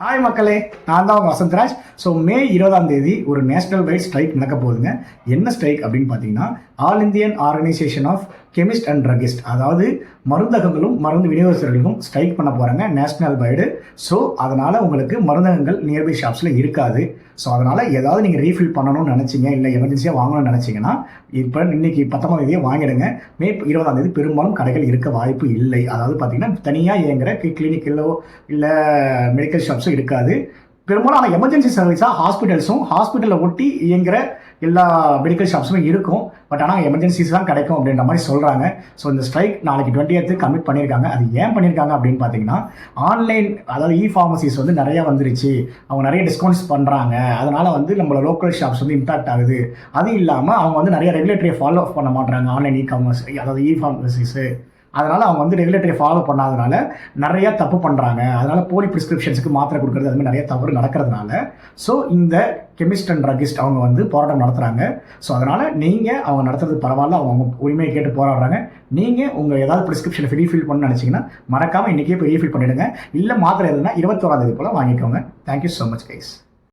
Hi மக்களே, நான் தான் உங்கள் வசந்தராஜ். ஸோ மே 20 ஒரு நேஷனல் வைட் ஸ்ட்ரைக் நடக்க போகுதுங்க. என்ன ஸ்ட்ரைக் அப்படின்னு பார்த்தீங்கன்னா, all Indian organisation of chemist and druggist, அதாவது மருந்தகங்களும் மருந்து விநியோகஸ்தர்களுக்கும் ஸ்ட்ரைக் பண்ண போகிறாங்க நேஷனல் வைடு. ஸோ அதனால் உங்களுக்கு மருந்தகங்கள் நியர்பை ஷாப்ஸில் இருக்காது. ஸோ அதனால் ஏதாவது நீங்கள் ரீஃபில் பண்ணணும்னு நினச்சிங்க, இல்லை எமர்ஜென்சியாக வாங்கணும்னு நினச்சிங்கன்னா இப்போ இன்றைக்கி 19 வாங்கிடுங்க. மே 20 பெரும்பாலும் கடைகள் இருக்க வாய்ப்பு இல்லை. அதாவது பார்த்தீங்கன்னா தனியாக இயங்குகிற கிளினிக்கலோ இல்லை மெடிக்கல் ஷாப்ஸோ இருக்காது. பெரும்பாலும் ஆனால் எமர்ஜென்சி சர்வீஸாக ஹாஸ்பிட்டலில் ஒட்டி இயங்குகிற எல்லா மெடிக்கல் ஷாப்ஸுமே இருக்கும். பட் ஆனால் எமர்ஜென்சிஸ் தான் கிடைக்கும் அப்படின்ற மாதிரி சொல்கிறாங்க. ஸோ இந்த ஸ்ட்ரைக் நாளைக்கு 20th கமிட் பண்ணியிருக்காங்க. அது ஏன் பண்ணியிருக்காங்க அப்படின்னு பார்த்தீங்கன்னா, ஆன்லைன் அதாவது ஃபார்மசிஸ் வந்து நிறையா வந்துருச்சு, அவங்க நிறைய டிஸ்கவுண்ட்ஸ் பண்ணுறாங்க. அதனால் வந்து நம்மளோட லோக்கல் ஷாப்ஸ் வந்து இம்பாக்ட் ஆகுது. அது இல்லாமல் அவங்க வந்து நிறைய ரெகுலேட்டரியை ஃபாலோ பண்ண மாட்டாங்க. ஆன்லைன் காமர்ஸ் அதாவது ஃபார்மசிஸு, அதனால் அவங்க வந்து ரெகுலேட்டரி ஃபாலோ பண்ணாதனால நிறையா தப்பு பண்ணுறாங்க. அதனால் போலி ப்ரிஸ்கிரிப்ஷன்ஸுக்கு மாத்திரை கொடுக்குறது அது மாதிரி நிறைய தவறு நடக்கிறதுனால ஸோ இந்த கெமிஸ்ட் அண்ட் ட்ரகிஸ்ட் அவங்க வந்து போராட்டம் நடத்துகிறாங்க. ஸோ அதனால் நீங்கள் அவங்க நடத்துறது பரவாயில்ல, அவங்க உரிமையை கேட்டு போராடுறாங்க. நீங்கள் உங்கள் ஏதாவது ப்ரிஸ்கிரிப்ஷனை ரீஃபில் பண்ணணும்னு நினச்சிங்கன்னா மறக்காமல் இன்றைக்கே போய் ரீஃபில் பண்ணிவிடுங்க. இல்லை மாத்திரை எதுனா 21 போல் வாங்கிக்கோங்க. Thank you so much guys.